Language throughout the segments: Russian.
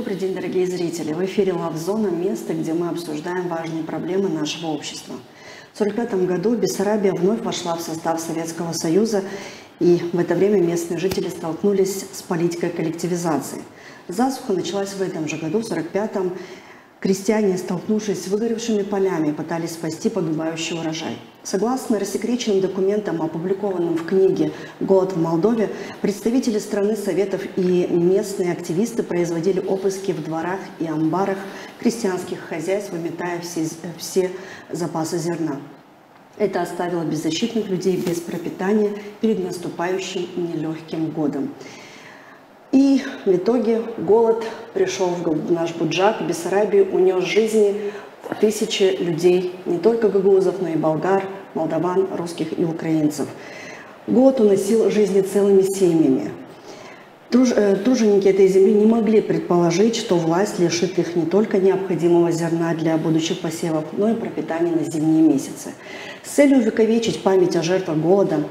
Добрый день, дорогие зрители! В эфире «Лавзона» – место, где мы обсуждаем важные проблемы нашего общества. В 1945 году Бессарабия вновь вошла в состав Советского Союза, и в это время местные жители столкнулись с политикой коллективизации. Засуха началась в этом же году, в 1945-м. Крестьяне, столкнувшись с выгоревшими полями, пытались спасти погибающий урожай. Согласно рассекреченным документам, опубликованным в книге «Голод в Молдове», представители страны, советов и местные активисты производили обыски в дворах и амбарах крестьянских хозяйств, выметая все запасы зерна. Это оставило беззащитных людей без пропитания перед наступающим нелегким годом. И в итоге голод пришел в наш Буджак, в Бессарабию, унес жизни тысячи людей, не только гагаузов, но и болгар, молдаван, русских и украинцев. Голод уносил жизни целыми семьями. Труженики этой земли не могли предположить, что власть лишит их не только необходимого зерна для будущих посевов, но и пропитания на зимние месяцы. С целью увековечить память о жертвах голода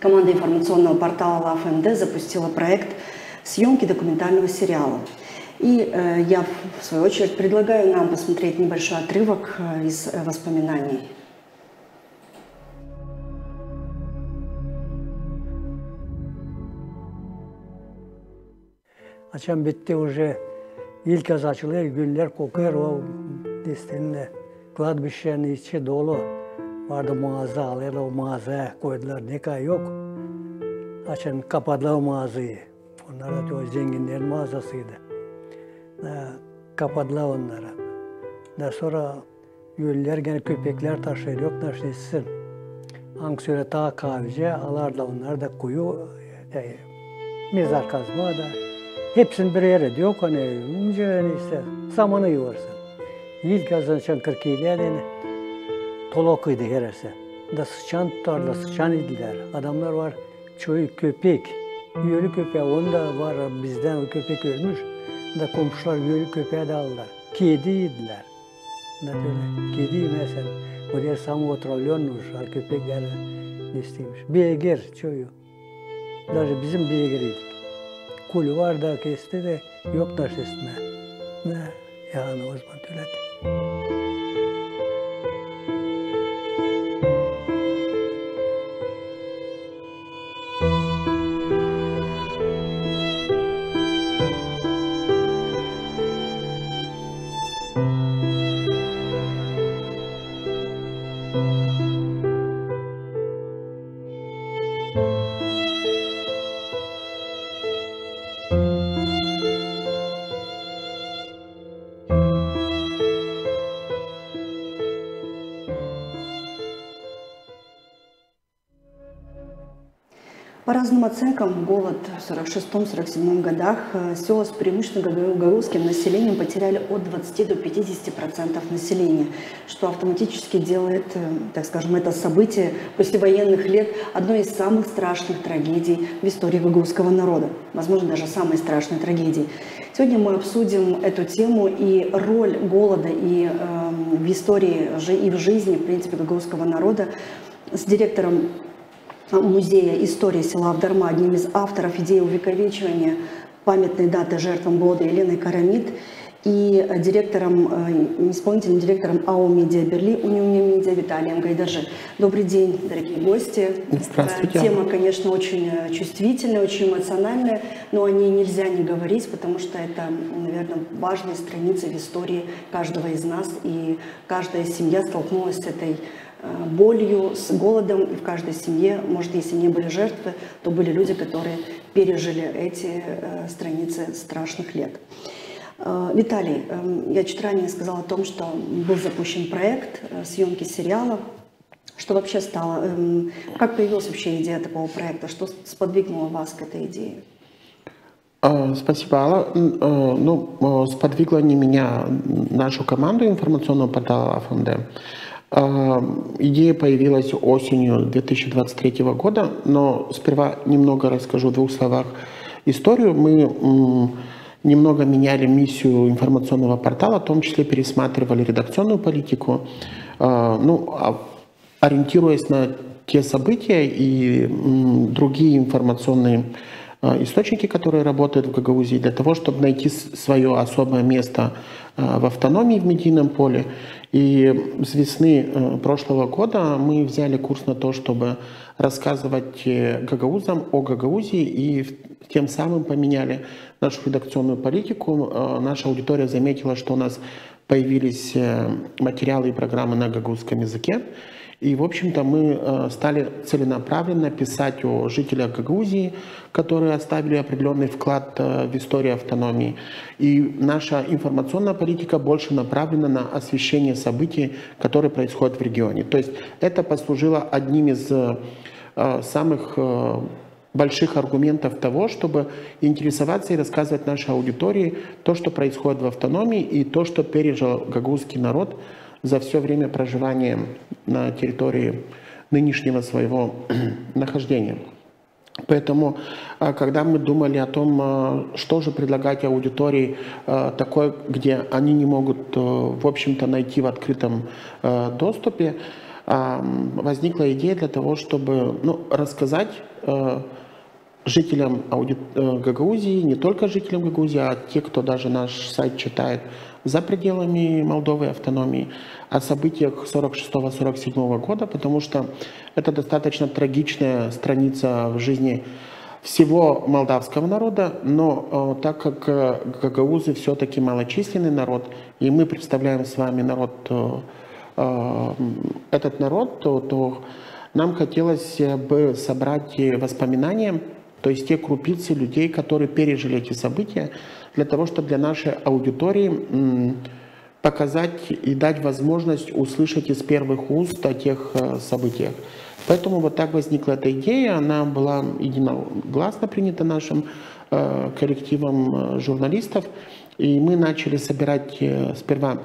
команда информационного портала ЛАВ-МД запустила проект съемки документального сериала. И я, в свою очередь, предлагаю нам посмотреть небольшой отрывок из воспоминаний. Açan bitti уже ilk az açılıyor, güller kokuyor o desteğinle. Kladbişlerin içi dolu. Vardı mağaza, alıyorlar o mağazaya koydular. Nikah yok. Açan kapadılar o mağazayı. Onlar da o zenginlerin mağazasıydı. Kapadılar onlara. Daha sonra güller gene köpekler taşıyor, yok taşıyorsun. Anksiyona ta kahvece alarlar onlar da kuyu, mezar kazma da. Hepsini bir yere diyor hani işte samanı yuvarsın. İlk azından 47'de tolokuydu herese. Da sıçan tutarlar, sıçan idiler. Adamlar var, çoğu köpek, yörü köpeği, onda var bizden o köpek ölmüş. Da komşular yörü köpeği de aldılar. Kedi yediler. Da böyle kedi mesela, oraya sam oturuluyormuş, köpekler isteymiş. Beygir çoğu. Даже bizim beygiriydik. Kul var da kesti de yok taş üstüne. Ne? Yani o zaman öyle. По разным оценкам, голод в 1946-1947 годах села с преимущественно гагаузским населением потеряли от 20 до 50% населения, что автоматически делает, так скажем, это событие послевоенных лет одной из самых страшных трагедий в истории гагаузского народа, возможно, даже самой страшной трагедией. Сегодня мы обсудим эту тему и роль голода и в истории, и в жизни, в принципе, гагаузского народа с директором Музея истории села Авдарма, одним из авторов идеи увековечивания памятной даты жертвам голода Еленой Карамид и исполнительным директором АО «Медиа Берли» Унион Медиа Виталием Гайдаржи. Добрый день, дорогие гости. Здравствуйте. Тема, конечно, очень чувствительная, очень эмоциональная, но о ней нельзя не говорить, потому что это, наверное, важные страницы в истории каждого из нас, и каждая семья столкнулась с этой болью, с голодом, и в каждой семье, может, если не были жертвы, то были люди, которые пережили эти страницы страшных лет. Виталий, я чуть ранее сказала о том, что был запущен проект съемки сериала. Что вообще стало, как появилась вообще идея такого проекта, что сподвигнуло вас к этой идее? Спасибо, Алла. Сподвигла не меня, нашу команду информационного портала ЛАВ-МД. Идея появилась осенью 2023 года, но сперва немного расскажу в двух словах историю. Мы немного меняли миссию информационного портала, в том числе пересматривали редакционную политику, ориентируясь на те события и другие информационные источники, которые работают в Гагаузии, для того, чтобы найти свое особое место в автономии в медийном поле. И с весны прошлого года мы взяли курс на то, чтобы рассказывать гагаузам о Гагаузии, и тем самым поменяли нашу редакционную политику. Наша аудитория заметила, что у нас появились материалы и программы на гагаузском языке. И, в общем-то, мы стали целенаправленно писать о жителях Гагаузии, которые оставили определенный вклад в историю автономии. И наша информационная политика больше направлена на освещение событий, которые происходят в регионе. То есть это послужило одним из самых больших аргументов того, чтобы интересоваться и рассказывать нашей аудитории то, что происходит в автономии, и то, что пережил гагаузский народ за все время проживания на территории нынешнего своего нахождения. Поэтому, когда мы думали о том, что же предлагать аудитории такой, где они не могут, в общем-то, найти в открытом доступе, возникла идея для того, чтобы рассказать жителям Гагаузии, не только жителям Гагаузии, а те, кто даже наш сайт читает за пределами Молдовы, автономии, о событиях 46-47 года, потому что это достаточно трагичная страница в жизни всего молдавского народа, но так как гагаузы все-таки малочисленный народ, и мы представляем с вами этот народ, то нам хотелось бы собрать воспоминания, то есть те крупицы людей, которые пережили эти события, для того, чтобы для нашей аудитории показать и дать возможность услышать из первых уст о тех событиях. Поэтому вот так возникла эта идея, она была единогласно принята нашим коллективом журналистов, и мы начали собирать сперва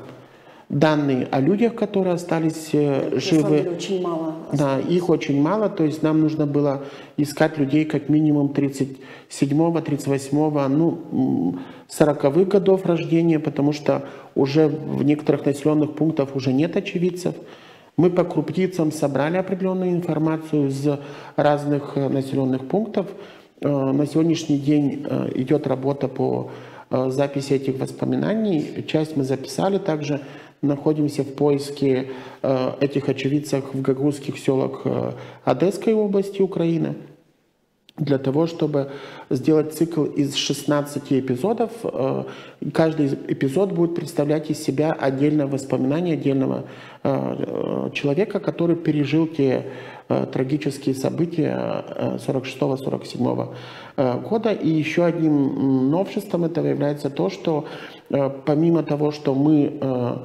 данные о людях, которые остались живы. На самом деле очень мало. Да, их очень мало, то есть нам нужно было искать людей как минимум 37-го, 38-го, 40-х годов рождения, потому что уже в некоторых населенных пунктах уже нет очевидцев. Мы по крупицам собрали определенную информацию из разных населенных пунктов. На сегодняшний день идет работа по записи этих воспоминаний. Часть мы записали также. Находимся в поиске этих очевидцев в гагаузских селах Одесской области Украины, для того, чтобы сделать цикл из 16 эпизодов. Каждый эпизод будет представлять из себя отдельное воспоминание отдельного человека, который пережил те трагические события 46-47 года. И еще одним новшеством этого является то, что помимо того, что мы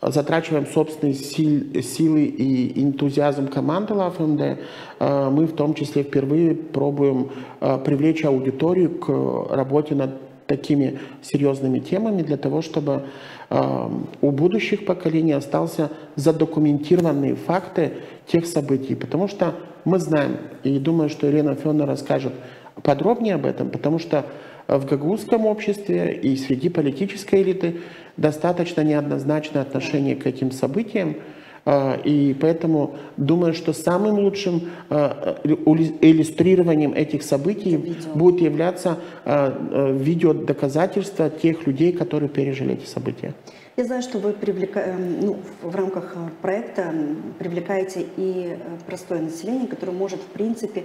затрачиваем собственные силы и энтузиазм команды ЛАФМД, мы в том числе впервые пробуем привлечь аудиторию к работе над такими серьезными темами, для того, чтобы у будущих поколений остался задокументированные факты тех событий. Потому что мы знаем, и думаю, что Елена Федоровна расскажет подробнее об этом, потому что в гагаузском обществе и среди политической элиты достаточно неоднозначное отношение к этим событиям. И поэтому думаю, что самым лучшим иллюстрированием этих событий будет являться видеодоказательства тех людей, которые пережили эти события. Я знаю, что вы в рамках проекта привлекаете и простое население, которое может, в принципе,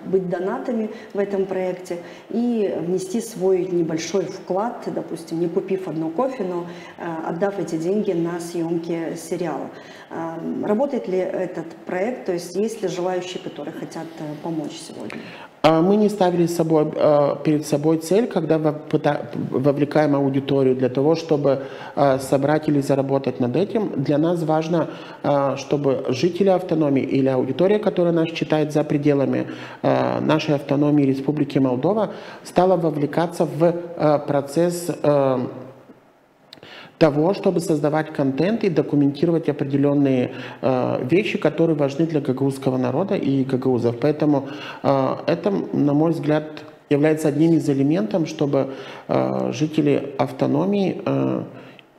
быть донатами в этом проекте и внести свой небольшой вклад, допустим, не купив одно кофе, но отдав эти деньги на съемки сериала. Работает ли этот проект, то есть есть ли желающие, которые хотят помочь сегодня? Мы не ставили перед собой цель, когда вовлекаем аудиторию для того, чтобы собрать или заработать над этим. Для нас важно, чтобы жители автономии или аудитория, которая нас читает за пределами нашей автономии Республики Молдова, стала вовлекаться в процесс того, чтобы создавать контент и документировать определенные вещи, которые важны для гагаузского народа и гагаузов. Поэтому это, на мой взгляд, является одним из элементов, чтобы жители автономии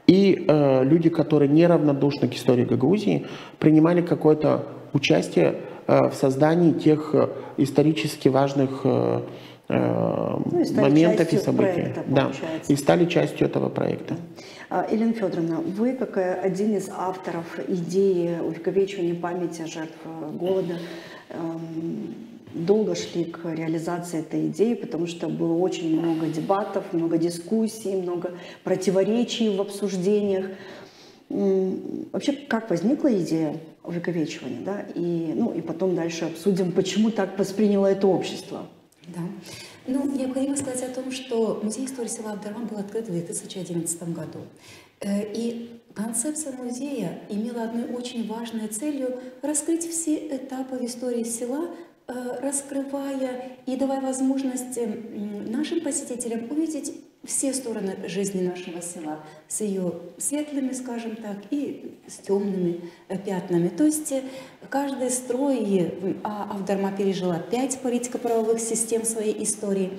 и люди, которые неравнодушны к истории Гагаузии, принимали какое-то участие в создании тех исторически важных стали моментов и частью событий. проекта, Да, получается. и стали частью этого проекта. Елена Федоровна, вы, как один из авторов идеи увековечивания памяти жертв голода, долго шли к реализации этой идеи, потому что было очень много дебатов, много дискуссий, много противоречий в обсуждениях. Вообще, как возникла идея увековечивания, да? И потом дальше обсудим, почему так восприняло это общество. Да. Ну, необходимо сказать о том, что Музей истории села Абдарман был открыт в 2011 году. И концепция музея имела одной очень важной целью раскрыть все этапы в истории села, раскрывая и давая возможность нашим посетителям увидеть все стороны жизни нашего села с ее светлыми, скажем так, и с темными пятнами. То есть каждый строй, а Авдарма пережила 5 политико-правовых систем своей истории,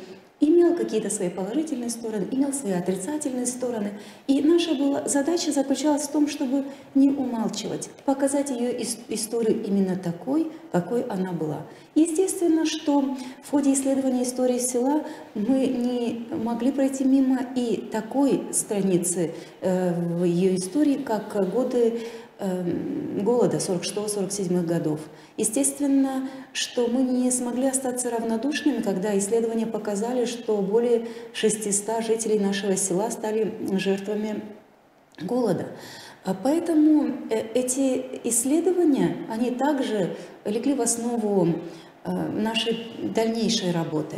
имел какие-то свои положительные стороны, имел свои отрицательные стороны. И наша задача заключалась в том, чтобы не умалчивать, показать ее историю именно такой, какой она была. Естественно, что в ходе исследования истории села мы не могли пройти мимо и такой страницы в ее истории, как годы голода 46-47 годов. Естественно, что мы не смогли остаться равнодушными, когда исследования показали, что более 600 жителей нашего села стали жертвами голода. Поэтому эти исследования, они также легли в основу нашей дальнейшей работы.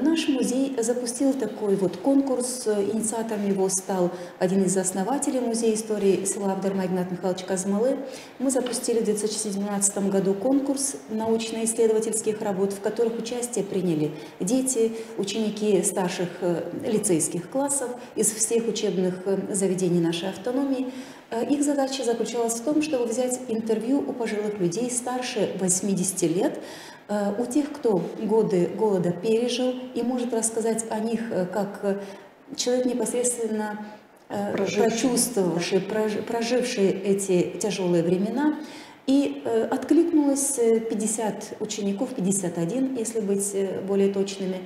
Наш музей запустил такой вот конкурс, инициатором его стал один из основателей Музея истории села Абдарма Игнат Михайлович Казмалы. Мы запустили в 2017 году конкурс научно-исследовательских работ, в которых участие приняли дети, ученики старших лицейских классов из всех учебных заведений нашей автономии. Их задача заключалась в том, чтобы взять интервью у пожилых людей старше 80 лет, у тех, кто годы голода пережил и может рассказать о них как человек, непосредственно прочувствовавший, проживший эти тяжелые времена. И откликнулось 50 учеников, 51, если быть более точными,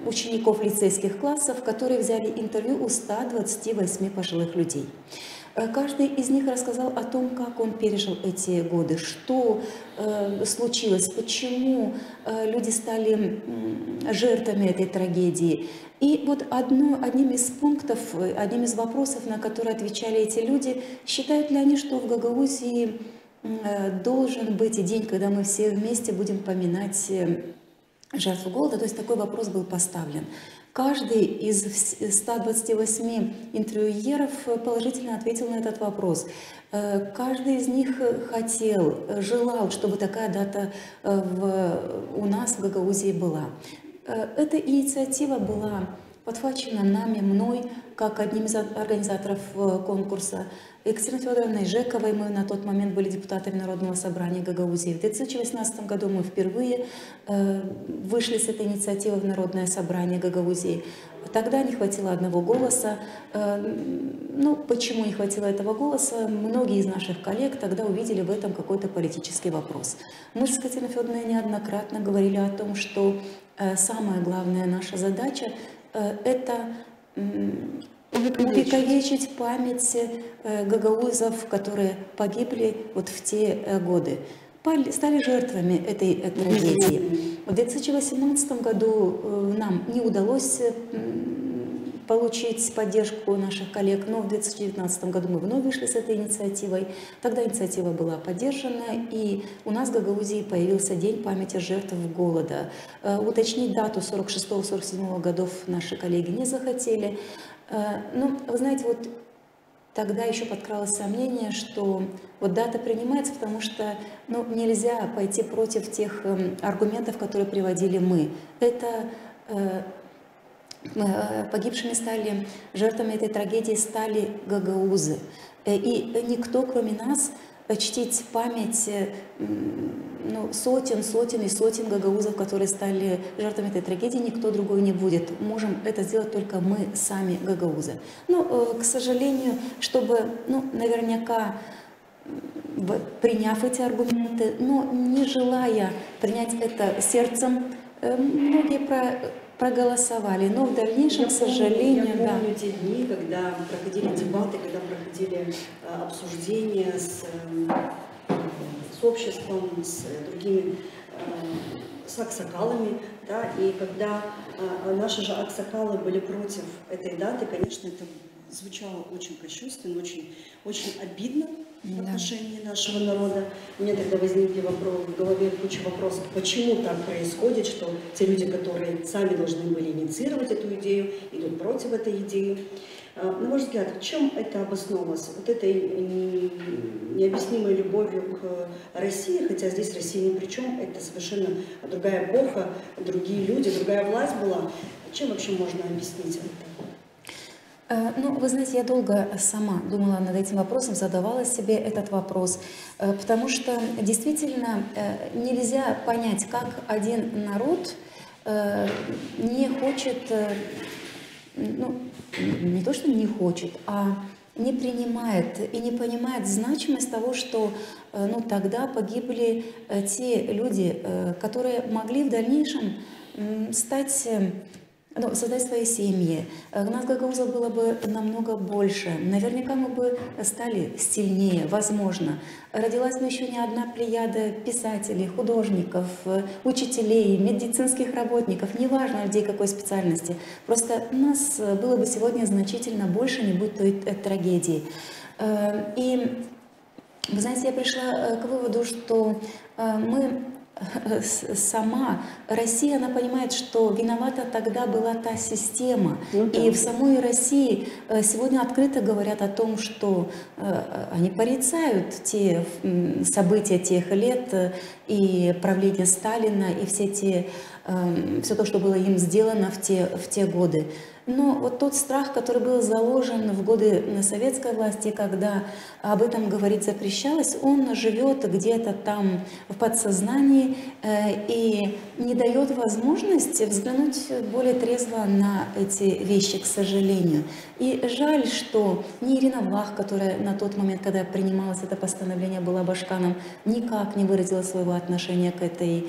учеников лицейских классов, которые взяли интервью у 128 пожилых людей. Каждый из них рассказал о том, как он пережил эти годы, что случилось, почему люди стали жертвами этой трагедии. И вот одним из пунктов, одним из вопросов, на которые отвечали эти люди, считают ли они, что в Гагаузии должен быть день, когда мы все вместе будем поминать жертву голода. То есть такой вопрос был поставлен. Каждый из 128 интервьюеров положительно ответил на этот вопрос. Каждый из них желал, чтобы такая дата у нас в Гагаузии была. Эта инициатива была подхвачена мной, как одним из организаторов конкурса, Екатериной Федоровной Жековой. Мы на тот момент были депутатами Народного собрания Гагаузии. В 2018 году мы впервые вышли с этой инициативой в Народное собрание Гагаузии. Тогда не хватило одного голоса. Почему не хватило этого голоса? Многие из наших коллег тогда увидели в этом какой-то политический вопрос. Мы с Екатериной Федоровной неоднократно говорили о том, что самая главная наша задача – это увековечить память гагаузов, которые погибли вот в те годы, стали жертвами этой трагедии. В 2018 году нам не удалось получить поддержку наших коллег, но в 2019 году мы вновь вышли с этой инициативой. Тогда инициатива была поддержана, и у нас в Гагаузии появился День памяти жертв голода. Уточнить дату 46-47 годов наши коллеги не захотели. Но, вы знаете, вот тогда еще подкралось сомнение, что вот дата принимается, потому что нельзя пойти против тех аргументов, которые приводили мы. Это погибшими стали, жертвами этой трагедии стали гагаузы. И никто, кроме нас, чтить память сотен и сотен гагаузов, которые стали жертвами этой трагедии, никто другой не будет. Можем это сделать только мы сами, гагаузы. Но, к сожалению, чтобы наверняка приняв эти аргументы, но не желая принять это сердцем, многие проголосовали. Но в дальнейшем, к сожалению, я помню те дни, когда проходили дебаты, когда проходили обсуждения с обществом, с другими, с аксакалами, да, и когда наши же аксакалы были против этой даты, конечно, это звучало очень кощунственно, очень обидно в отношении нашего народа. У меня тогда возникли в голове куча вопросов, почему так происходит, что те люди, которые сами должны были инициировать эту идею, идут против этой идеи. На ваш взгляд, в чем это обосновалось? Вот этой необъяснимой любовью к России, хотя здесь Россия ни при чем, это совершенно другая эпоха, другие люди, другая власть была. Чем вообще можно объяснить это? Ну, вы знаете, я долго сама думала над этим вопросом, задавала себе этот вопрос, потому что действительно нельзя понять, как один народ не хочет, ну, не то, что не хочет, а не принимает и не понимает значимость того, что ну, тогда погибли те люди, которые могли в дальнейшем стать... Ну, создать свои семьи. Нас, гагаузов, было бы намного больше. Наверняка мы бы стали сильнее, возможно. Родилась бы еще не одна плеяда писателей, художников, учителей, медицинских работников, неважно людей какой специальности. Просто нас было бы сегодня значительно больше, не будь той трагедии. И, вы знаете, я пришла к выводу, что сама Россия, она понимает, что виновата тогда была та система. И в самой России сегодня открыто говорят о том, что они порицают те события тех лет и правление Сталина, и все то, что было им сделано в те годы. Но вот тот страх, который был заложен в годы советской власти, когда об этом говорить запрещалось, он живет где-то там в подсознании и не дает возможности взглянуть более трезво на эти вещи, к сожалению. И жаль, что ни Ирина Влах, которая на тот момент, когда принималось это постановление, была башканом, никак не выразила своего отношения к этой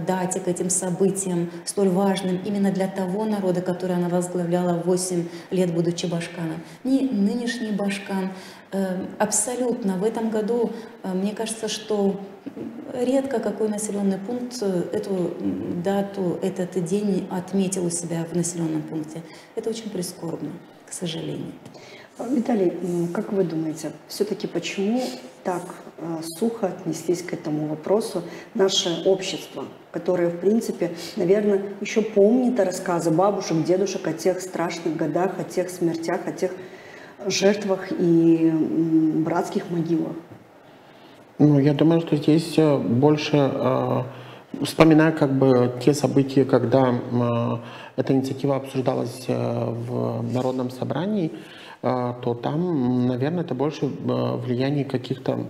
дате, к этим событиям, столь важным именно для того народа, который она возглавляла 8 лет, будучи башканом. Ни нынешний башкан. Абсолютно. В этом году, мне кажется, что редко какой населенный пункт эту дату, этот день отметил у себя в населенном пункте. Это очень прискорбно, к сожалению. Виталий, как вы думаете, все-таки почему так сухо отнеслись к этому вопросу наше общество, которое, в принципе, наверное, еще помнит рассказы бабушек, дедушек о тех страшных годах, о тех смертях, о тех жертвах и братских могилах? Ну, я думаю, что здесь больше, вспоминая как бы те события, когда эта инициатива обсуждалась в Народном собрании, то там, наверное, это больше влияние каких-то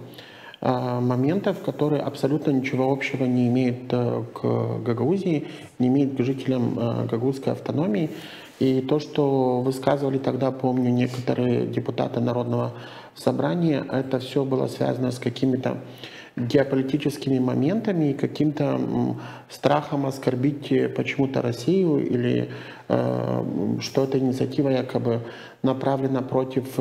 моментов, которые абсолютно ничего общего не имеют к Гагаузии, не имеют к жителям гагаузской автономии. И то, что высказывали тогда, помню, некоторые депутаты Народного собрания, это все было связано с какими-то геополитическими моментами и каким-то страхом оскорбить почему-то Россию или что эта инициатива якобы направлена против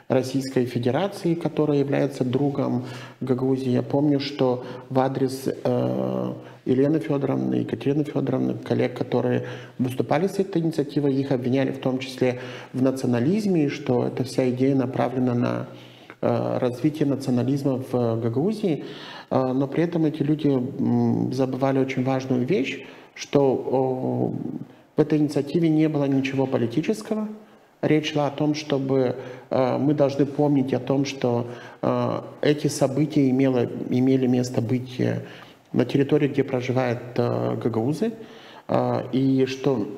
Российской Федерации, которая является другом Гагаузии. Я помню, что в адрес Елены Федоровны, Екатерины Федоровны, коллег, которые выступали с этой инициативой, их обвиняли в том числе в национализме, и что эта вся идея направлена на развитие национализма в Гагаузии, но при этом эти люди забывали очень важную вещь, что в этой инициативе не было ничего политического. Речь шла о том, чтобы мы должны помнить о том, что эти события имели место быть на территории, где проживают гагаузы, и что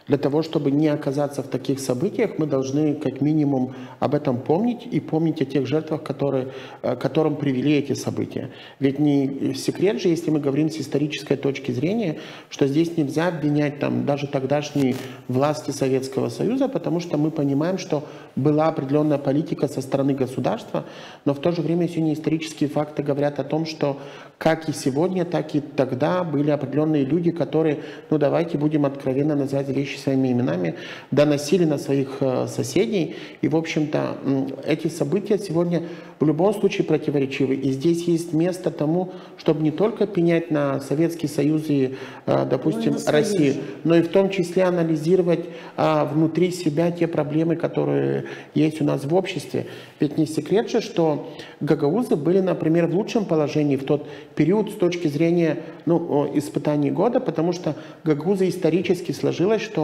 Для того, чтобы не оказаться в таких событиях, мы должны как минимум об этом помнить и помнить о тех жертвах, которым привели эти события. Ведь не секрет же, если мы говорим с исторической точки зрения, что здесь нельзя обвинять там, даже тогдашние власти Советского Союза, потому что мы понимаем, что была определенная политика со стороны государства, но в то же время сегодня исторические факты говорят о том, что как и сегодня, так и тогда были определенные люди, которые, ну давайте будем откровенно называть вещи своими именами, доносили на своих соседей. И, в общем-то, эти события сегодня в любом случае противоречивы. И здесь есть место тому, чтобы не только пенять на Советский Союз и, допустим, Россию, но и в том числе анализировать внутри себя те проблемы, которые есть у нас в обществе. Ведь не секрет же, что гагаузы были, например, в лучшем положении в тот период с точки зрения испытаний года, потому что гагаузы исторически сложилось, что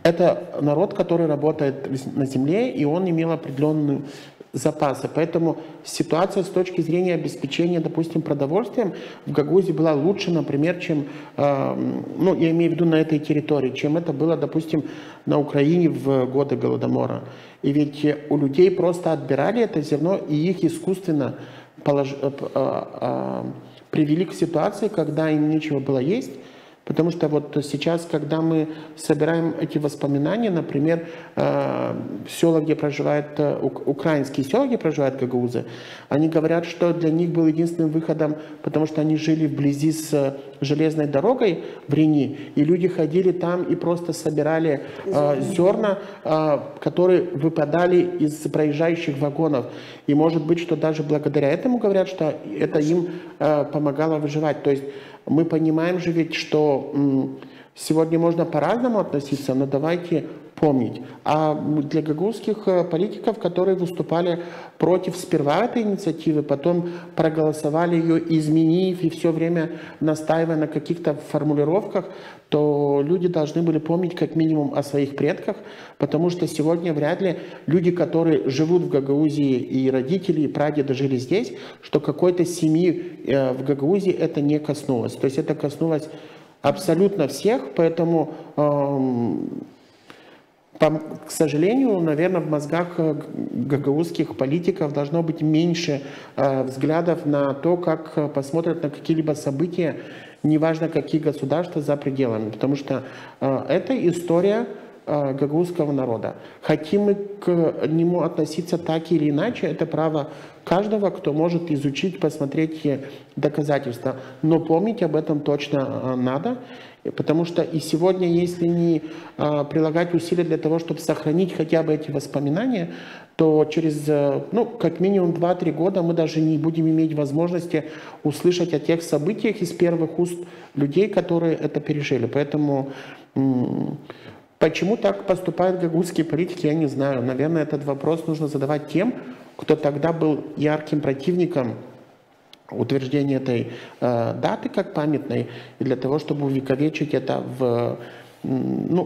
это народ, который работает на земле, и он имел определенные запасы. Поэтому ситуация с точки зрения обеспечения, допустим, продовольствием в Гагаузии была лучше, например, чем, я имею в виду на этой территории, чем это было, допустим, на Украине в годы Голодомора. И ведь у людей просто отбирали это зерно, и их искусственно привели к ситуации, когда им нечего было есть. Потому что вот сейчас, когда мы собираем эти воспоминания, например, села, где проживают, украинские села, где проживают гагаузы, они говорят, что для них был единственным выходом, потому что они жили вблизи с железной дорогой в Рени, и люди ходили там и просто собирали зерна, которые выпадали из проезжающих вагонов. И может быть, что даже благодаря этому говорят, что это им помогало выживать. То есть мы понимаем же ведь, что сегодня можно по-разному относиться, но давайте помнить. А для гагаузских политиков, которые выступали против сперва этой инициативы, потом проголосовали ее, изменив и все время настаивая на каких-то формулировках, то люди должны были помнить как минимум о своих предках, потому что сегодня вряд ли люди, которые живут в Гагаузии, и родители, и прадеды жили здесь, что какой-то семьи в Гагаузии это не коснулось. То есть это коснулось абсолютно всех, поэтому, к сожалению, наверное, в мозгах гагаузских политиков должно быть меньше взглядов на то, как посмотрят на какие-либо события, неважно какие государства за пределами, потому что это история гагаузского народа. Хотим мы к нему относиться так или иначе, это право каждого, кто может изучить, посмотреть доказательства. Но помнить об этом точно надо, потому что и сегодня, если не прилагать усилия для того, чтобы сохранить хотя бы эти воспоминания, то через, как минимум 2-3 года мы даже не будем иметь возможности услышать о тех событиях из первых уст людей, которые это пережили. Поэтому почему так поступают гагаузские политики, я не знаю. Наверное, этот вопрос нужно задавать тем, кто тогда был ярким противником утверждения этой даты как памятной, и для того, чтобы увековечить это в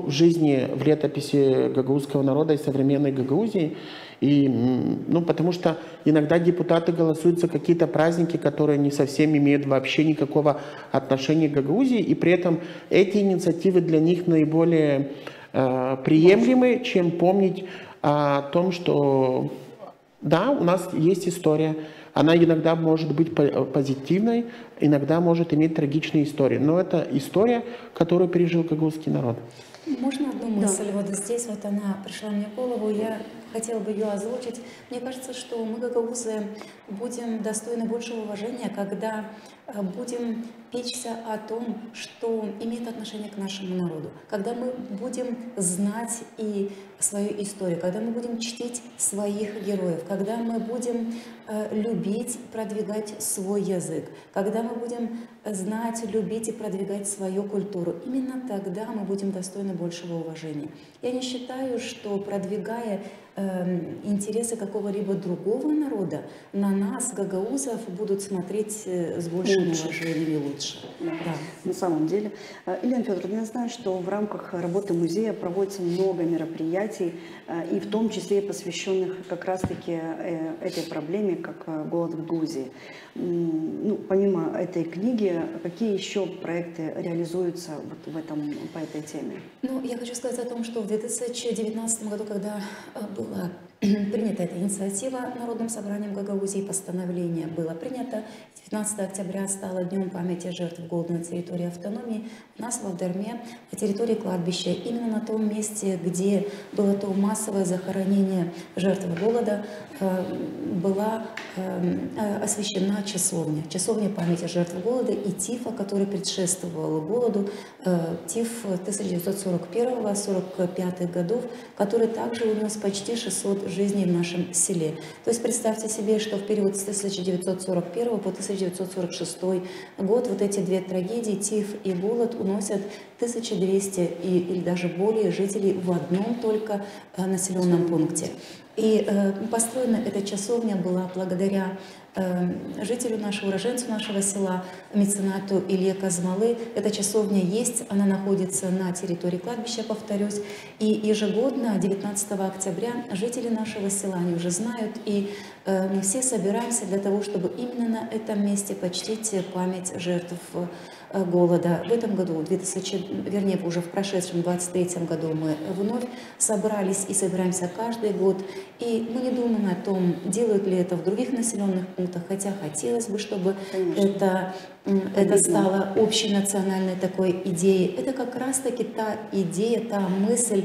жизни, в летописи гагаузского народа и современной Гагаузии. И, потому что иногда депутаты голосуют за какие-то праздники, которые не совсем имеют вообще никакого отношения к Гагаузии, и при этом эти инициативы для них наиболее приемлемы, чем помнить о том, что да, у нас есть история. Она иногда может быть позитивной, иногда может иметь трагичные истории. Но это история, которую пережил гагаузский народ. Можно одну мысль? Вот здесь вот она пришла мне в голову, я хотела бы ее озвучить. Мне кажется, что мы, гагаузы, будем достойны большего уважения, когда будем печься о том, что имеет отношение к нашему народу, когда мы будем знать и свою историю, когда мы будем чтить своих героев, когда мы будем любить, продвигать свой язык, когда мы будем знать, любить и продвигать свою культуру. Именно тогда мы будем достойны большего уважения. Я не считаю, что продвигая интересы какого-либо другого народа, на нас, гагаузов, будут смотреть с большим уважением и лучше. Да. На самом деле. Елена Федоровна, я знаю, что в рамках работы музея проводится много мероприятий, и в том числе посвященных как раз-таки этой проблеме, как голод в Грузии. Ну, помимо этой книги, какие еще проекты реализуются вот по этой теме? Ну, я хочу сказать о том, что в 2019 году, когда была принята эта инициатива Народным собранием Гагаузии, постановление было принято, 19 октября стало Днем памяти жертв голода на территории автономии. У нас в Алдарме, на территории кладбища, именно на том месте, где было то массовое захоронение жертв голода, была освящена часовня памяти жертв голода и тифа, который предшествовал голоду, тиф 1941-1945 годов, который также унес почти 600 жизней в нашем селе. То есть представьте себе, что в период с 1941 по 1946 год вот эти две трагедии, тиф и голод, уносят 1200 или даже более жителей в одном только населенном пункте. И построена эта часовня была благодаря жителю нашего, уроженцу нашего села, меценату Илье Казмалы. Эта часовня есть, она находится на территории кладбища, повторюсь. И ежегодно, 19 октября, жители нашего села, они уже знают, и мы все собираемся для того, чтобы именно на этом месте почтить память жертв голода. В этом году, уже в прошедшем 23-м году мы вновь собрались и собираемся каждый год. И мы не думаем о том, делают ли это в других населенных пунктах, хотя хотелось бы, чтобы это стало общенациональной такой идеей. Это как раз-таки та идея, та мысль,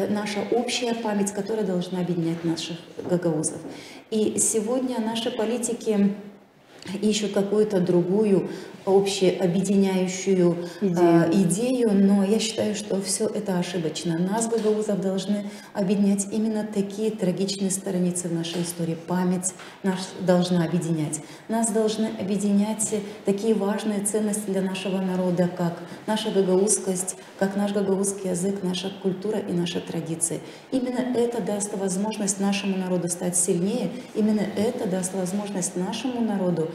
наша общая память, которая должна объединять наших гагаузов. И сегодня наши политики ищут какую-то другую общеобъединяющую идею, но я считаю, что все это ошибочно. Нас, гагаузов, должны объединять именно такие трагичные страницы в нашей истории. Память нас должна объединять. Нас должны объединять такие важные ценности для нашего народа, как наша гагаузскость, как наш гагаузский язык, наша культура и наши традиции. Именно это даст возможность нашему народу стать сильнее, именно это даст возможность нашему народу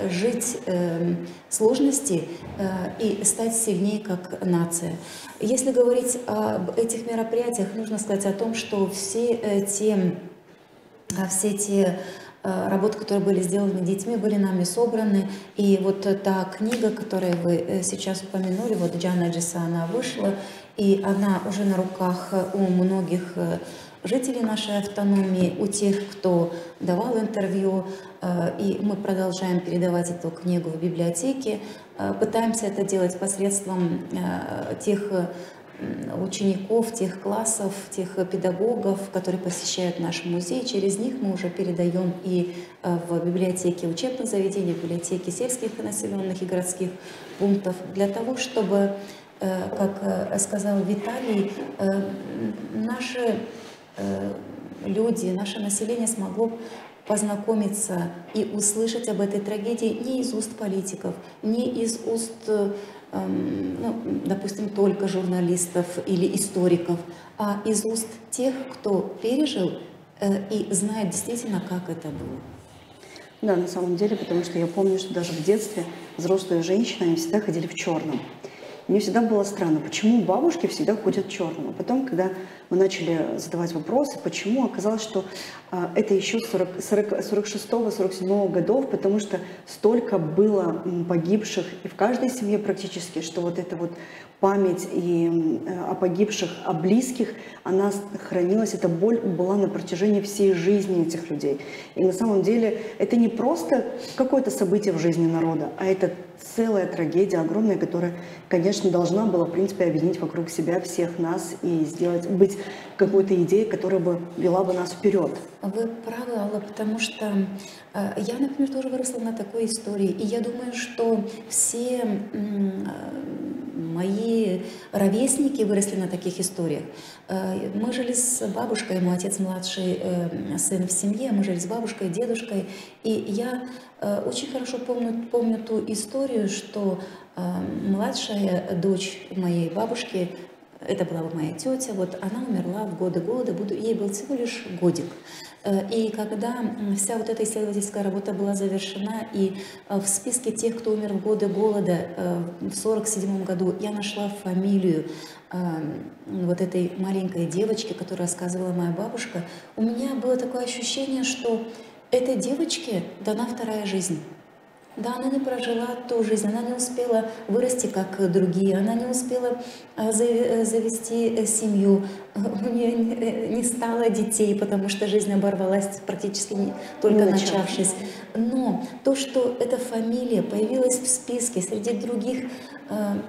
жить сложности и стать сильнее как нация. Если говорить об этих мероприятиях, нужно сказать о том, что все те работы, которые были сделаны детьми, были нами собраны. И вот та книга, которую вы сейчас упомянули, вот Джана Джиса, она вышла, и она уже на руках у многих жителей нашей автономии, у тех, кто давал интервью, и мы продолжаем передавать эту книгу в библиотеке. Пытаемся это делать посредством тех учеников, тех классов, тех педагогов, которые посещают наш музей. Через них мы уже передаем и в библиотеки учебных заведений, в библиотеки сельских населенных и городских пунктов, для того, чтобы, как сказал Виталий, наши люди, наше население смогло познакомиться и услышать об этой трагедии не из уст политиков, не из уст, допустим, только журналистов или историков, а из уст тех, кто пережил и знает действительно, как это было. Да, на самом деле, потому что я помню, что даже в детстве взрослые женщины, они всегда ходили в черном. Мне всегда было странно, почему бабушки всегда ходят в черном. А потом, когда мы начали задавать вопросы, почему, оказалось, что это еще 46-47 годов, потому что столько было погибших и в каждой семье практически, что вот эта вот память и о погибших, о близких, она хранилась, эта боль была на протяжении всей жизни этих людей. И на самом деле это не просто какое-то событие в жизни народа, а это целая трагедия огромная, которая, конечно, должна была, в принципе, объединить вокруг себя всех нас и быть какой-то идеей, которая бы вела бы нас вперед. Вы правы, Алла, потому что я, например, тоже выросла на такой истории, и я думаю, что все мои ровесники выросли на таких историях. Мы жили с бабушкой, мой отец младший сын в семье, мы жили с бабушкой, дедушкой, и я очень хорошо помню ту историю, что младшая дочь моей бабушки это была бы моя тетя, вот она умерла в годы голода, ей был всего лишь годик. И когда вся вот эта исследовательская работа была завершена, и в списке тех, кто умер в годы голода в 1947 году, я нашла фамилию вот этой маленькой девочки, которую рассказывала моя бабушка, у меня было такое ощущение, что этой девочке дана вторая жизнь. Да, она не прожила ту жизнь, она не успела вырасти, как другие, она не успела завести семью, у нее не стало детей, потому что жизнь оборвалась практически только начавшись. Но то, что эта фамилия появилась в списке среди других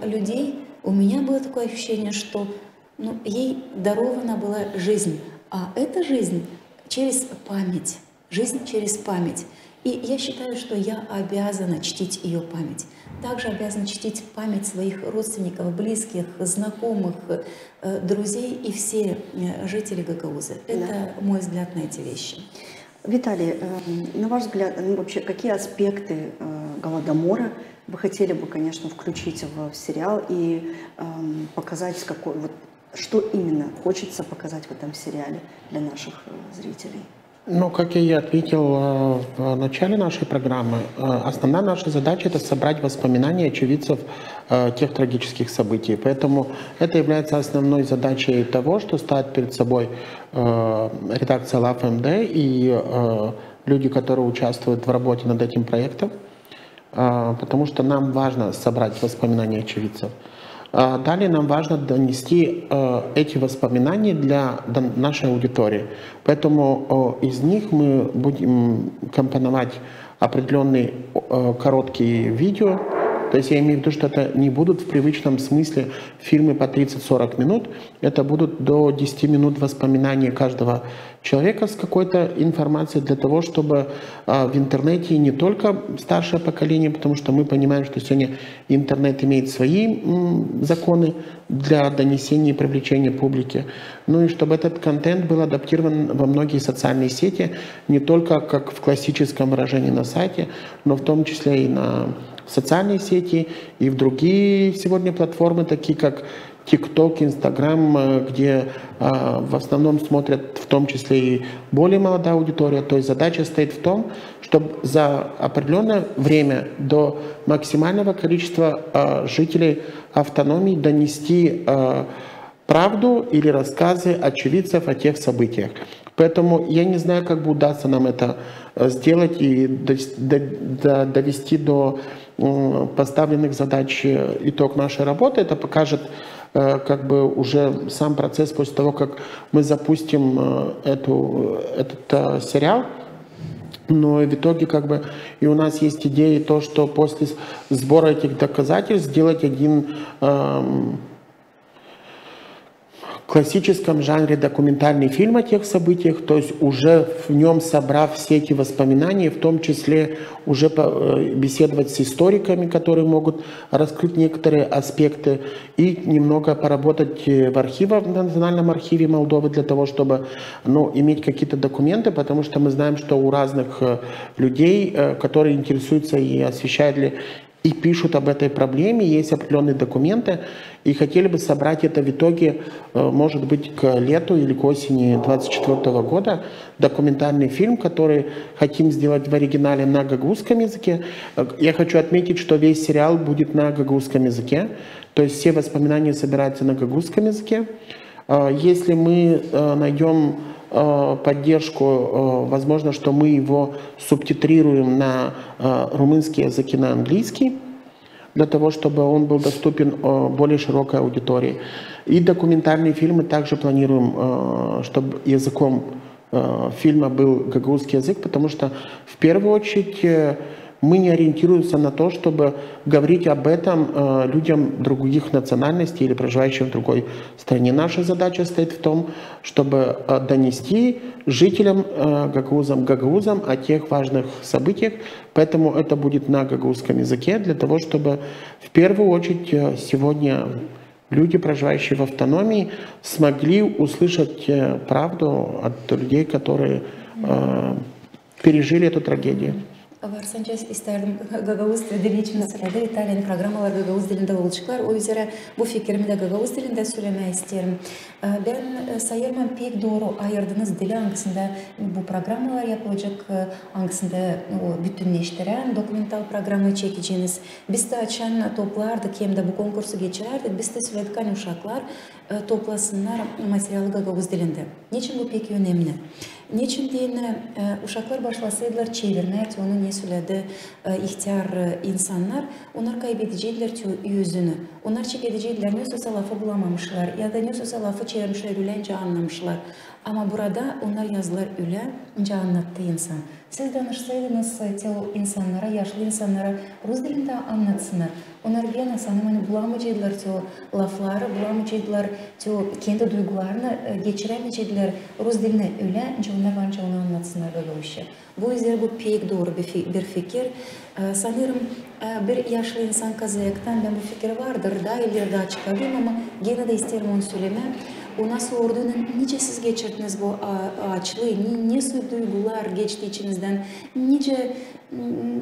людей, у меня было такое ощущение, что ей дарована была жизнь, а эта жизнь через память, жизнь через память. И я считаю, что я обязана чтить ее память. Также обязана чтить память своих родственников, близких, знакомых, друзей и все жители Гагауза. Это мой взгляд на эти вещи. Виталий, на ваш взгляд, вообще какие аспекты Голодомора вы хотели бы, конечно, включить в сериал и показать, что именно хочется показать в этом сериале для наших зрителей? Ну, как я и ответил в начале нашей программы, основная наша задача – это собрать воспоминания очевидцев тех трагических событий. Поэтому это является основной задачей того, что ставит перед собой редакция LoveMD и люди, которые участвуют в работе над этим проектом, потому что нам важно собрать воспоминания очевидцев. Далее нам важно донести эти воспоминания для нашей аудитории. Поэтому из них мы будем компоновать определенные короткие видео. То есть я имею в виду, что это не будут в привычном смысле фильмы по 30-40 минут. Это будут до 10 минут воспоминаний каждого человека с какой-то информацией для того, чтобы в интернете не только старшее поколение, потому что мы понимаем, что сегодня интернет имеет свои законы для донесения и привлечения публики, ну и чтобы этот контент был адаптирован во многие социальные сети, не только как в классическом выражении на сайте, но в том числе и на социальные сети и в другие сегодня платформы, такие как TikTok, Instagram, где в основном смотрят в том числе и более молодая аудитория. То есть задача стоит в том, чтобы за определенное время до максимального количества жителей автономии донести правду или рассказы очевидцев о тех событиях. Поэтому я не знаю, как бы удастся нам это сделать и довести до поставленных задач итог нашей работы. Это покажет как бы уже сам процесс после того, как мы запустим этот сериал. Но в итоге как бы и у нас есть идея то, что после сбора этих доказательств сделать один классическом жанре документальный фильм о тех событиях, то есть уже в нем собрав все эти воспоминания, в том числе уже беседовать с историками, которые могут раскрыть некоторые аспекты, и немного поработать в архивах, в Национальном архиве Молдовы для того, чтобы иметь какие-то документы, потому что мы знаем, что у разных людей, которые интересуются и освещают и пишут об этой проблеме, есть определенные документы, и хотели бы собрать это в итоге, может быть, к лету или к осени 2024 года, документальный фильм, который хотим сделать в оригинале на гагаузском языке. Я хочу отметить, что весь сериал будет на гагаузском языке, то есть все воспоминания собираются на гагаузском языке. Если мы найдем поддержку, возможно, что мы его субтитрируем на румынский язык и на английский, для того, чтобы он был доступен более широкой аудитории. И документальные фильмы также планируем, чтобы языком фильма был гагаузский язык, потому что в первую очередь мы не ориентируемся на то, чтобы говорить об этом людям других национальностей или проживающим в другой стране. Наша задача стоит в том, чтобы донести жителям гагаузам о тех важных событиях, поэтому это будет на гагаузском языке, для того, чтобы в первую очередь сегодня люди, проживающие в автономии, смогли услышать правду от людей, которые пережили эту трагедию. Varsanca isterdim Gagavuz dilinde geçmesine İtalyan programmalar Gagavuz dilinde olacaklar. O yüzden bu fikrimi de Gagavuz dilinde söylemeyi isterim. Ben sayırmam pek doğru ayırdığınız dili hangisinde bu programmalar yapılacak, hangisinde bütünleştiren dokumental programı çekeceğiniz. Biz de açan toplardık hem de bu konkursu geçirerdik. Biz de söyledik hani uşaklar toplasınlar materyali Gagavuz dilinde. Niçin bu pek önemli? Niçin diyene uşaklar başlasaydılar çevirmeye, onu ne söyledi ihtiyar insanlar, onlar kaybedecekler yüzünü. Onlar çekecekler, ne söylese lafı bulamamışlar ya da ne söylese lafı çevirmişler, ülence anlamışlar. Ama burada onlar yazılar ülence anlattı insan. Siz danışsaydınız o insanlara, yaşlı insanlara Rus dilinde anlatsınlar. Onlar gene sanırım bulamayacaklar o lafları, bulamayacaklar o kendi duygularını geçiremeyecekler Rus diline ülence onlar bence onu anlatsınlar Gagavuzca. Bu yüzden bu pek doğru bir fikir. Sanırım bir yaşlı insan kazayaktan ben bu fikir vardır da ileride açıklayayım ama gene de isterim onu söylemem. O nasıl olduğunu nice siz geçirdiniz bu açlığı, nice duygular geçti içinizden, nice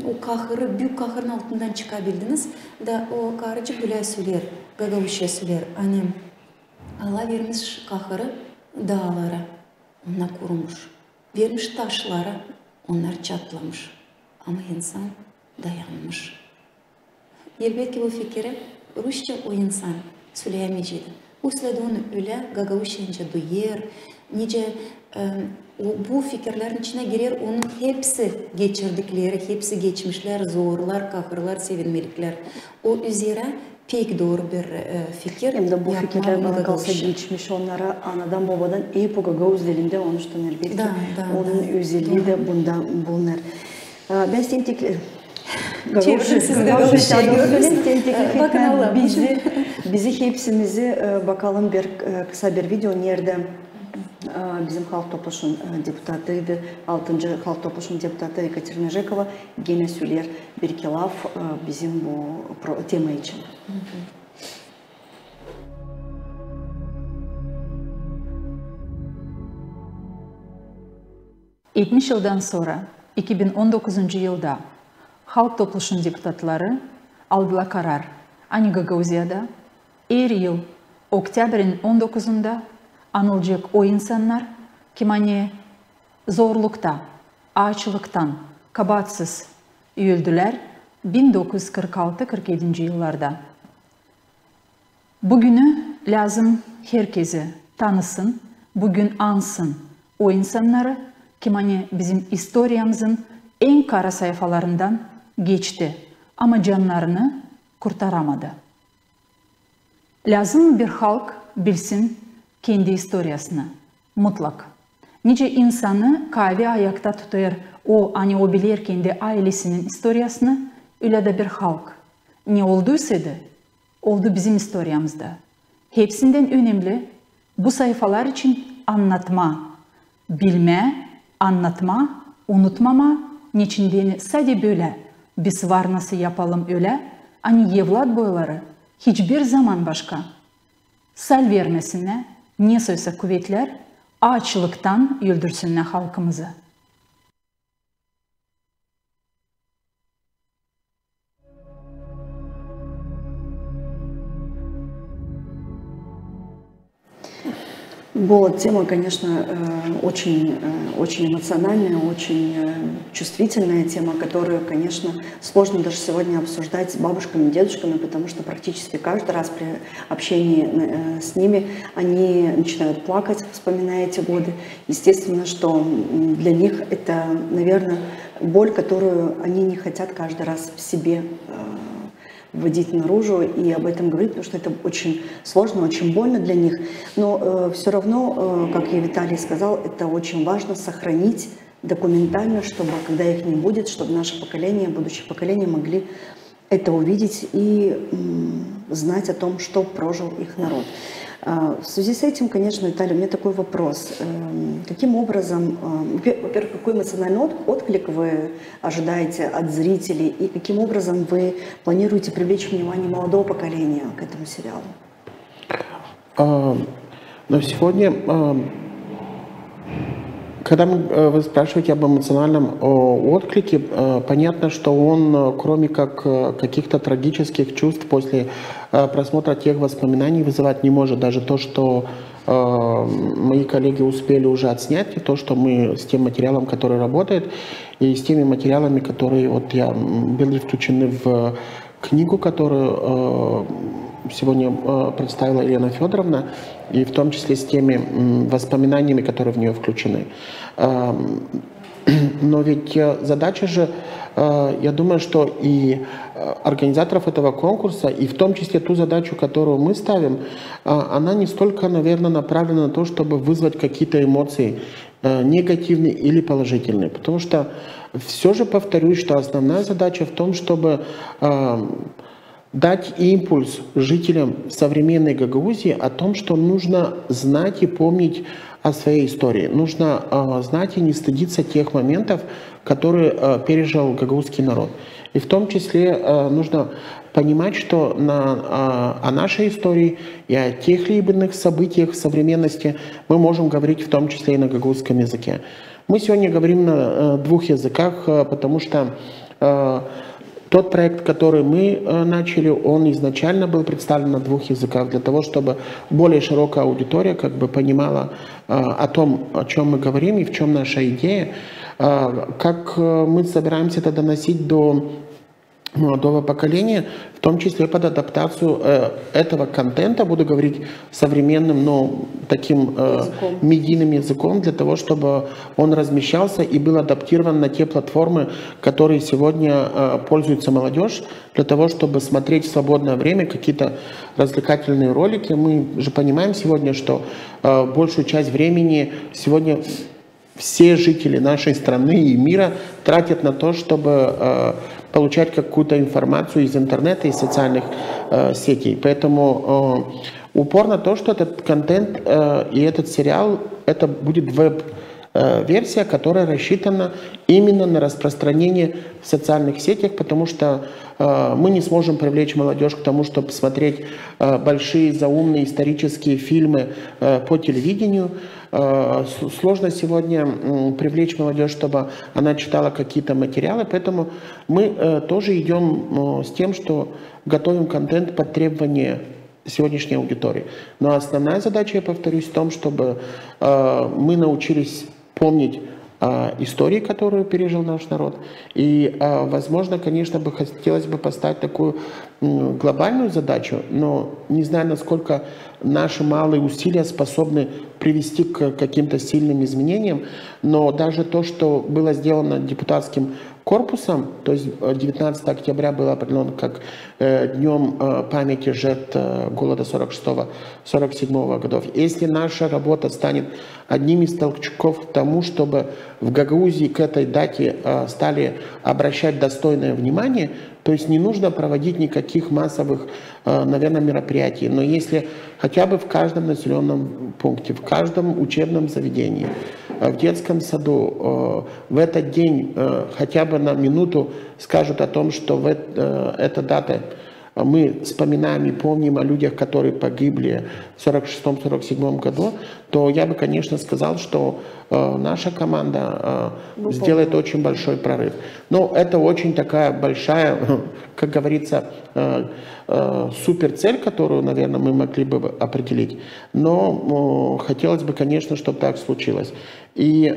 o kahırı, büyük kahırın altından çıkabildiniz da o karıcı böyle söyler, Gagavuzca söyler. Hani Allah vermiş kahırı dağlara, onlar kurumuş, vermiş taşlara, onlar çatlamış ama insan dayanmış. Elbette bu fikri Rusça o insan söyleyemeyecekti. Уследі onu öyle Gagavuzca duyar, nice bu fikirlerin içine girer, onun hepsi geçirdikleri, hepsi geçmişler, zorlar, kahırlar, sevinmelikler. O üzere pek doğru bir fikir. Hem de bu fikirler bana kalsa geçmiş onlara anadan babadan hep o Gagavuz dilinde olmuştan elbette. Onun özelliği de bundan bulunur. Ben senin bizi hepsimizi bakalım bir kısa bir video nerede bizim halk topluluğunun deputatıydı, 6. halk topluluğunun deputatı Ekaterina Жекова gene söyler bir iki laf bizim bu tema için. 70 yıldan sonra 2019 yılda halk topluluğunun deputatları aldılar karar. Hani Gagavuzya'da her yıl Oktyabr'ın 19'unda anılacak o insanlar kim hani zorlukta, açlıktan, kabahatsiz öldüler 1946-47 yıllarda. Bugünü lazım herkese tanısın, bugün ansın o insanları kim hani bizim historiyamızın en kara sayfalarından geçti ama canlarını kurtaramadı. Lazım bir halk bilsin kendi historiyasını, mutlak. Nice insanı kahve ayakta tutar, o bilir kendi ailesinin historiyasını, öyle de bir halk. Ne olduysa da, oldu bizim historiyamızda. Hepsinden önemli bu sayfalar için anlatma, bilme, anlatma, unutmama, niçindiğini sadece böyle biz var nasıl yapalım öyle, hani evlat boyları hiçbir zaman başka sel vermesine, ne söylese kuvvetler, açlıktan öldürsünler halkımızı. Была тема, конечно, очень эмоциональная, очень чувствительная тема, которую, конечно, сложно даже сегодня обсуждать с бабушками, дедушками, потому что практически каждый раз при общении с ними они начинают плакать, вспоминая эти годы. Естественно, что для них это, наверное, боль, которую они не хотят каждый раз в себе вводить наружу и об этом говорить, потому что это очень сложно, очень больно для них. Но все равно, как и Виталий сказал, это очень важно сохранить документально, чтобы, когда их не будет, чтобы наше поколение, будущее поколение могли это увидеть и знать о том, что прожил их народ. В связи с этим, конечно, Виталий, у меня такой вопрос. Каким образом, во-первых, какой эмоциональный отклик вы ожидаете от зрителей и каким образом вы планируете привлечь внимание молодого поколения к этому сериалу? Но сегодня Когда вы спрашиваете об эмоциональном отклике, понятно, что он, кроме как каких-то трагических чувств после просмотра тех воспоминаний, вызывать не может. Даже то, что мои коллеги успели уже отснять, и то, что мы с тем материалом, который работает, и с теми материалами, которые были включены в книгу, которую сегодня представила Елена Федоровна, и в том числе с теми воспоминаниями, которые в нее включены. Но ведь задача же, я думаю, что и организаторов этого конкурса, и в том числе ту задачу, которую мы ставим, она не столько, наверное, направлена на то, чтобы вызвать какие-то эмоции, негативные или положительные. Потому что все же повторюсь, что основная задача в том, чтобы дать импульс жителям современной Гагаузии о том, что нужно знать и помнить о своей истории. Нужно знать и не стыдиться тех моментов, которые пережил гагаузский народ. И в том числе нужно понимать, что о нашей истории и о тех или иных событиях в современности мы можем говорить в том числе и на гагаузском языке. Мы сегодня говорим на двух языках, потому что тот проект, который мы начали, он изначально был представлен на двух языках, для того, чтобы более широкая аудитория понимала о том, о чем мы говорим и в чем наша идея. Как мы собираемся это доносить до молодого поколения, в том числе под адаптацию этого контента, буду говорить современным, но таким медийным языком, для того, чтобы он размещался и был адаптирован на те платформы, которые сегодня пользуются молодежь, для того, чтобы смотреть в свободное время какие-то развлекательные ролики. Мы же понимаем сегодня, что большую часть времени сегодня все жители нашей страны и мира тратят на то, чтобы получать какую-то информацию из интернета и социальных сетей. Поэтому упор на то, что этот контент и этот сериал, это будет веб-версия, которая рассчитана именно на распространение в социальных сетях, потому что мы не сможем привлечь молодежь к тому, чтобы смотреть большие заумные исторические фильмы по телевидению. Сложно сегодня привлечь молодежь, чтобы она читала какие-то материалы, поэтому мы тоже идем с тем, что готовим контент под требования сегодняшней аудитории. Но основная задача, я повторюсь, в том, чтобы мы научились помнить истории, которую пережил наш народ. И, возможно, конечно, хотелось бы поставить такую глобальную задачу, но не знаю, насколько наши малые усилия способны привести к каким-то сильным изменениям. Но даже то, что было сделано депутатским корпусом, то есть 19 октября было определено как днем памяти жертв голода 46-47 годов. Если наша работа станет одним из толчков к тому, чтобы в Гагаузии к этой дате стали обращать достойное внимание, то есть не нужно проводить никаких массовых, наверное, мероприятий. Но если хотя бы в каждом населенном пункте, в каждом учебном заведении, в детском саду в этот день хотя бы на минуту скажут о том, что эта дата мы вспоминаем и помним о людях, которые погибли в 1946-1947 году, то я бы, конечно, сказал, что наша команда сделает очень большой прорыв. Но это очень такая большая, как говорится, суперцель, которую, наверное, мы могли бы определить. Но хотелось бы, конечно, чтобы так случилось. И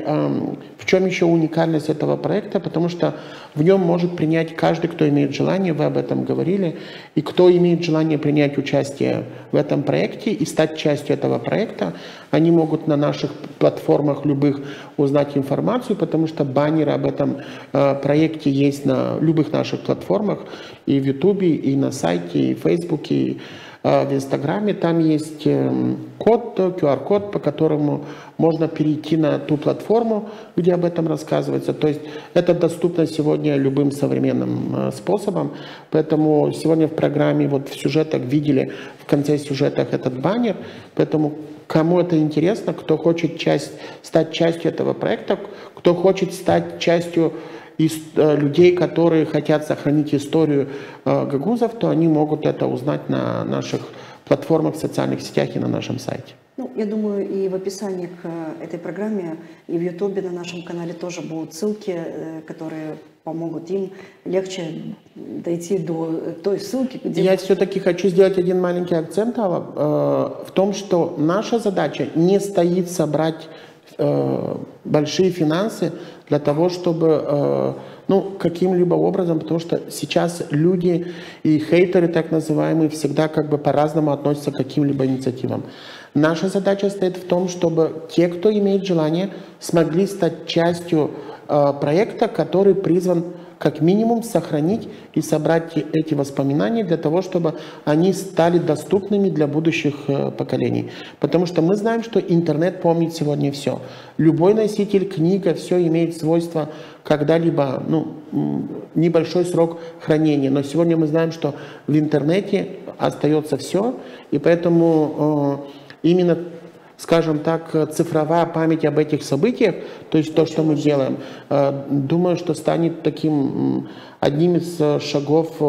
в чем еще уникальность этого проекта? Потому что в нем может принять каждый, кто имеет желание, вы об этом говорили, и кто имеет желание принять участие в этом проекте и стать частью этого проекта, они могут на наших платформах любых узнать информацию, потому что баннеры об этом проекте есть на любых наших платформах, и в Ютубе, и на сайте, и в Фейсбуке, и в Инстаграме. Там есть код, QR-код, по которому можно перейти на ту платформу, где об этом рассказывается. То есть это доступно сегодня любым современным способом. Поэтому сегодня в программе, вот в сюжетах видели, в конце сюжетах этот баннер. Поэтому кому это интересно, кто хочет стать частью этого проекта, кто хочет стать частью людей, которые хотят сохранить историю гагузов, то они могут это узнать на наших платформах в социальных сетях и на нашем сайте. Ну, я думаю, и в описании к этой программе, и в Ютубе на нашем канале тоже будут ссылки, которые помогут им легче дойти до той ссылки, где... Я все-таки хочу сделать один маленький акцент, Алла, в том, что наша задача не стоит собрать большие финансы для того, чтобы каким-либо образом, потому что сейчас люди и хейтеры, так называемые, всегда как бы по-разному относятся к каким-либо инициативам. Наша задача стоит в том, чтобы те, кто имеет желание, смогли стать частью проекта, который призван как минимум сохранить и собрать эти воспоминания для того, чтобы они стали доступными для будущих поколений. Потому что мы знаем, что интернет помнит сегодня все. Любой носитель, книга, все имеет свойство когда-либо, небольшой срок хранения. Но сегодня мы знаем, что в интернете остается все, и поэтому именно, скажем так, цифровая память об этих событиях, то есть то, что мы делаем, думаю, что станет таким одним из шагов,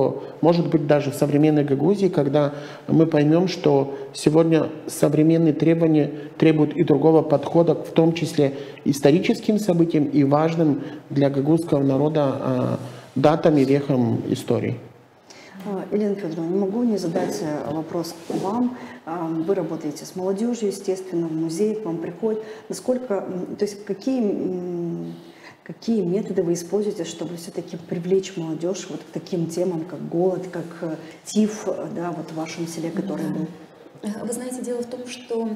может быть, даже в современной Гагаузии, когда мы поймем, что сегодня современные требования требуют и другого подхода, в том числе историческим событиям и важным для гагаузского народа датам и вехам истории. Елена Федоровна, не могу не задать вопрос к вам. Вы работаете с молодежью, естественно, в музее к вам приходят. Насколько, то есть какие методы вы используете, чтобы все-таки привлечь молодежь вот к таким темам, как голод, как ТИФ, да, вот в вашем селе, который был? Вы знаете, дело в том, что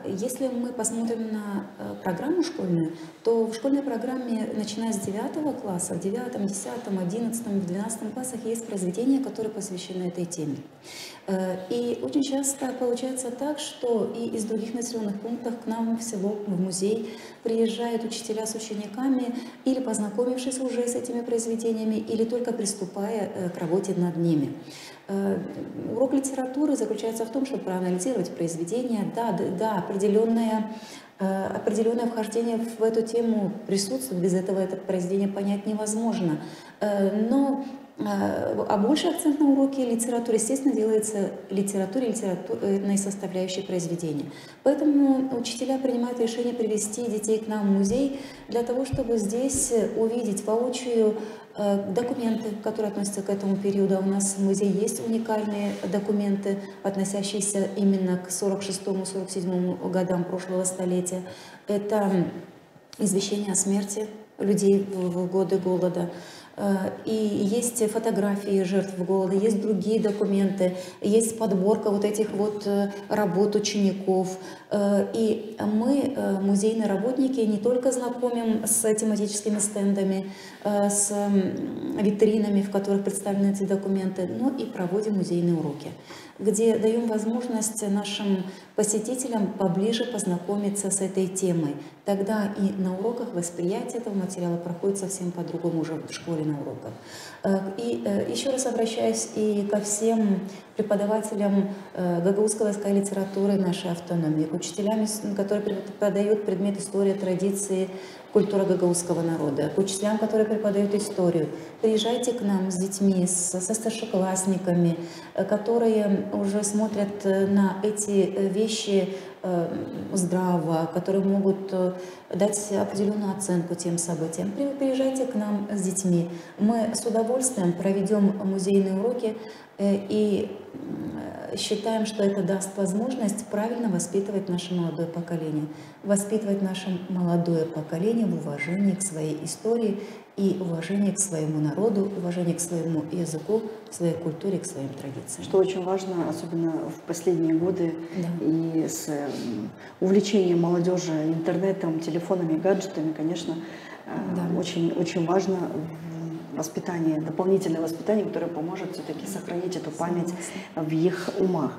если мы посмотрим на программу школьную, то в школьной программе, начиная с 9 класса, в 9, 10, 11, в 12 классах есть произведения, которые посвящены этой теме. И очень часто получается так, что и из других населенных пунктов к нам в село, в музей приезжают учителя с учениками, или познакомившись уже с этими произведениями, или только приступая к работе над ними. Урок литературы заключается в том, чтобы проанализировать произведения. Да, определенное вхождение в эту тему присутствует, без этого это произведение понять невозможно. Но больший акцент на уроке литературы, естественно, делается литературной составляющей произведения. Поэтому учителя принимают решение привести детей к нам в музей для того, чтобы здесь увидеть воочию документы, которые относятся к этому периоду. У нас в музее есть уникальные документы, относящиеся именно к 46-47 годам прошлого столетия. Это извещение о смерти людей в годы голода. И есть фотографии жертв голода, есть другие документы, есть подборка вот этих вот работ учеников. И мы, музейные работники, не только знакомим с тематическими стендами, с витринами, в которых представлены эти документы, но и проводим музейные уроки, где даем возможность нашим посетителям поближе познакомиться с этой темой. Тогда и на уроках восприятие этого материала проходит совсем по-другому уже в школе на уроках. И еще раз обращаюсь и ко всем преподавателям гагаузского языка и литературы нашей автономии, к учителям, которые преподают предмет истории, традиции, культура гагаузского народа, к учителям, которые преподают историю. Приезжайте к нам с детьми, со старшеклассниками, которые уже смотрят на эти вещи здраво, которые могут дать определенную оценку тем событиям. Приезжайте к нам с детьми. Мы с удовольствием проведем музейные уроки и считаем, что это даст возможность правильно воспитывать наше молодое поколение. Воспитывать наше молодое поколение в уважении к своей истории и уважении к своему народу, уважении к своему языку, к своей культуре, к своим традициям. Что очень важно, особенно в последние годы, да. И с увлечением молодежи интернетом, телефонами, гаджетами, конечно, да. Очень важно воспитание, дополнительное воспитание, которое поможет все-таки сохранить эту память в их умах.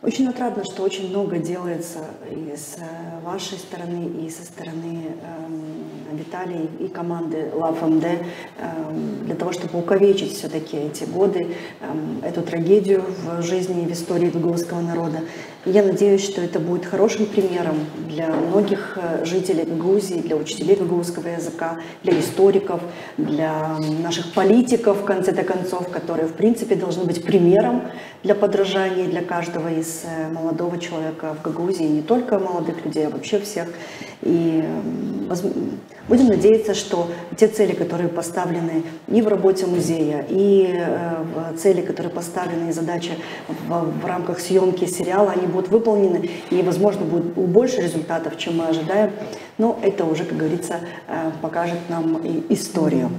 Очень отрадно, что очень много делается и с вашей стороны, и со стороны Виталия и команды LoveMD для того, чтобы увековечить все-таки эти годы, эту трагедию в жизни и в истории гагаузского народа. Я надеюсь, что это будет хорошим примером для многих жителей Гагаузии, для учителей гагаузского языка, для историков, для наших политиков, в конце-то концов, которые, в принципе, должны быть примером для подражания для каждого из молодого человека в Гагаузии, не только молодых людей, а вообще всех. И будем надеяться, что те цели, которые поставлены и в работе музея, и цели, которые поставлены, и задачи в рамках съемки сериала, они будут выполнены, и, возможно, будет больше результатов, чем мы ожидаем. Но это уже, как говорится, покажет нам и историю.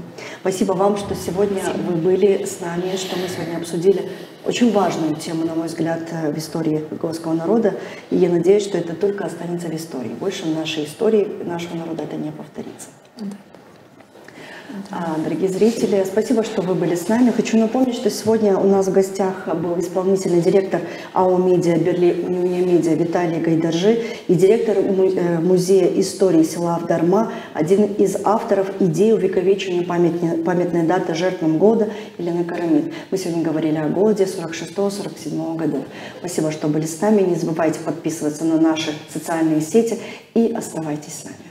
Спасибо вам, что сегодня вы были с нами, что мы сегодня обсудили очень важную тему, на мой взгляд, в истории гагаузского народа. И я надеюсь, что это только останется в истории. Больше в нашей истории нашего народа это не повторится. Дорогие зрители, спасибо, что вы были с нами. Хочу напомнить, что сегодня у нас в гостях был исполнительный директор АО «Медиа Берлин-Медиа» Виталий Гайдаржи и директор Музея истории села Авдарма, один из авторов идеи увековечения памятной даты жертвам голода Елена Карамид. Мы сегодня говорили о голоде 46-47 годов. Спасибо, что были с нами. Не забывайте подписываться на наши социальные сети и оставайтесь с нами.